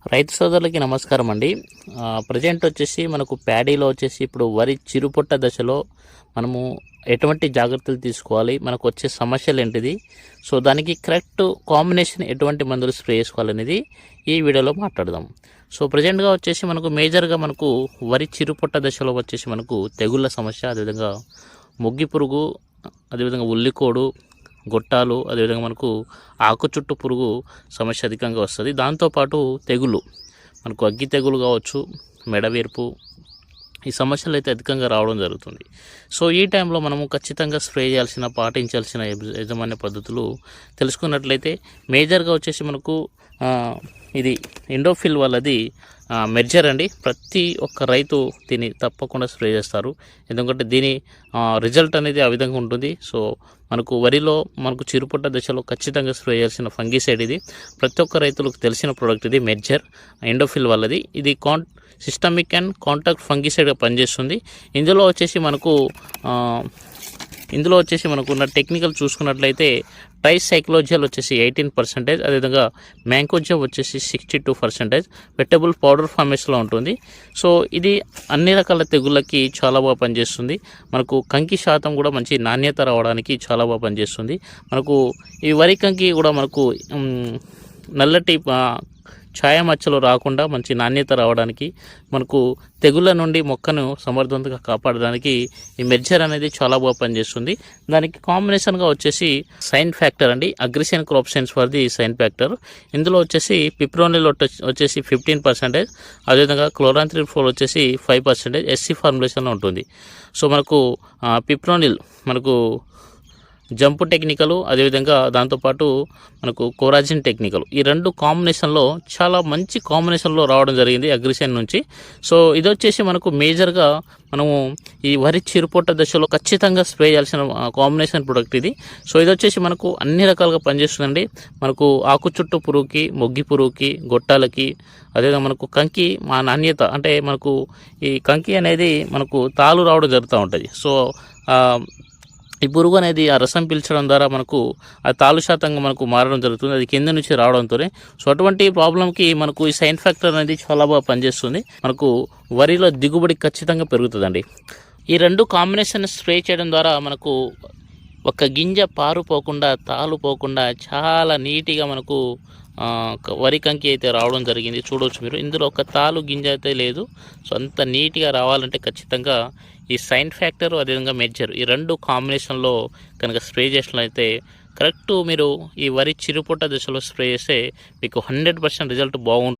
రైతు సోదరులకి నమస్కారం అండి. ప్రజెంట్ వచ్చేసి మనకు ప్యాడీలో వచ్చేసి ఇప్పుడు వరి చిరుపొట్ట దశలో మనము ఎటువంటి జాగ్రత్తలు తీసుకోవాలి, మనకు వచ్చే సమస్యలు ఏంటిది, సో దానికి కరెక్ట్ కాంబినేషన్ ఎటువంటి మందులు స్ప్రే చేసుకోవాలనేది ఈ వీడియోలో మాట్లాడదాం. సో ప్రజెంట్గా వచ్చేసి మనకు మేజర్గా మనకు వరి చిరుపొట్ట దశలో వచ్చేసి మనకు తెగుళ్ళ సమస్య, అదేవిధంగా మొగ్గి పురుగు, అదేవిధంగా ఉల్లికోడు, గొట్టాలు, అదేవిధంగా మనకు ఆకు చుట్టు పురుగు సమస్య అధికంగా వస్తుంది. దాంతోపాటు తెగులు, మనకు అగ్గి తెగులు కావచ్చు, మెడవేర్పు, ఈ సమస్యలు అయితే అధికంగా రావడం జరుగుతుంది. సో ఈ టైంలో మనము ఖచ్చితంగా స్ప్రే చేయాల్సిన, పాటించాల్సిన యాజమాన్య పద్ధతులు తెలుసుకున్నట్లయితే మేజర్గా వచ్చేసి మనకు ఇది ఎండోఫిల్ వాళ్ళది మెర్జర్ అండి. ప్రతి ఒక్క రైతు దీన్ని తప్పకుండా స్ప్రే చేస్తారు, ఎందుకంటే దీని రిజల్ట్ అనేది ఆ విధంగా ఉంటుంది. సో మనకు వరిలో మనకు చిరుపొట్ట దశలో ఖచ్చితంగా స్ప్రే చేయాల్సిన ఫంగిసైడ్ ఇది. ప్రతి ఒక్క రైతులకు తెలిసిన ప్రోడక్ట్ ఇది మెర్జర్ ఎండోఫిల్ వాళ్ళది. ఇది సిస్టమిక్ అండ్ కాంటాక్ట్ ఫంగిసైడ్గా పనిచేస్తుంది. ఇందులో వచ్చేసి మనకున్న టెక్నికల్ చూసుకున్నట్లయితే ట్రైసైక్లోజల్ వచ్చేసి 18%, అదేవిధంగా మ్యాంకోజెబ్ వచ్చేసి 62%, వెటబుల్ పౌడర్ ఫార్మేషన్లో ఉంటుంది. సో ఇది అన్ని రకాల తెగుళ్ళకి చాలా బాగా పనిచేస్తుంది. మనకు కంకి శాతం కూడా మంచి నాణ్యత రావడానికి చాలా బాగా పనిచేస్తుంది. మనకు ఈ వరి కంకి కూడా మనకు నల్లటి ఛాయ మచ్చలు రాకుండా మంచి నాణ్యత రావడానికి, మనకు తెగుళ్ళ నుండి మొక్కను సమర్థవంతంగా కాపాడడానికి ఈ మెర్జర్ అనేది చాలా బాగా పనిచేస్తుంది. దానికి కాంబినేషన్గా వచ్చేసి సైన్ ఫ్యాక్టర్ అండి, అగ్రిషన్ crop science for the sign factor. ఇందులో వచ్చేసి పిప్రోనిల్ వచ్చేసి 15%, అదేవిధంగా క్లోరాంత్రిఫోల్ వచ్చేసి 5% ఎస్సీ ఫార్ములేషన్లో ఉంటుంది. సో మనకు పిప్రోనిల్ మనకు జంపు టెక్నికలు, అదేవిధంగా దాంతోపాటు మనకు కోరాజిన్ టెక్నికలు, ఈ రెండు కాంబినేషన్లో చాలా మంచి కాంబినేషన్లో రావడం జరిగింది అగ్రిషన్ నుంచి. సో ఇది వచ్చేసి మనకు మేజర్గా మనము ఈ వరి చిరుపొట్ట దశలో ఖచ్చితంగా స్ప్రే చేయాల్సిన కాంబినేషన్ ప్రొడక్ట్ ఇది. సో ఇది వచ్చేసి మనకు అన్ని రకాలుగా పనిచేస్తుందండి. మనకు ఆకు చుట్టు పురుగుకి, మొగ్గి పురుగుకి, గొట్టాలకి, అదేవిధంగా మనకు కంకి నాణ్యత అంటే మనకు ఈ కంకి అనేది మనకు తాలు రావడం జరుగుతూ ఉంటుంది. సో ఈ పురుగు అనేది ఆ రసం పీల్చడం ద్వారా మనకు ఆ తాలు శాతంగా మనకు మారడం జరుగుతుంది, అది కింద నుంచి రావడంతోనే. సో అటువంటి ప్రాబ్లంకి మనకు ఈ సైన్ ఫ్యాక్టర్ అనేది చాలా బాగా పనిచేస్తుంది. మనకు వరిలో దిగుబడి ఖచ్చితంగా పెరుగుతుందండి. ఈ రెండు కాంబినేషన్ స్ప్రే చేయడం ద్వారా మనకు ఒక గింజ పారుపోకుండా, తాలు పోకుండా చాలా నీట్గా మనకు వరి కంకి అయితే రావడం జరిగింది. చూడవచ్చు మీరు, ఇందులో ఒక తాలు గింజ అయితే లేదు. సో అంత నీట్గా రావాలంటే ఖచ్చితంగా ఈ సైన్ ఫ్యాక్టర్, అదేవిధంగా మెర్జర్, ఈ రెండు కాంబినేషన్లో కనుక స్ప్రే చేసినట్లయితే కరెక్ట్ మీరు ఈ వరి చిరుపొట్ట దశలో స్ప్రే చేస్తే మీకు 100% రిజల్ట్ బాగుంటుంది.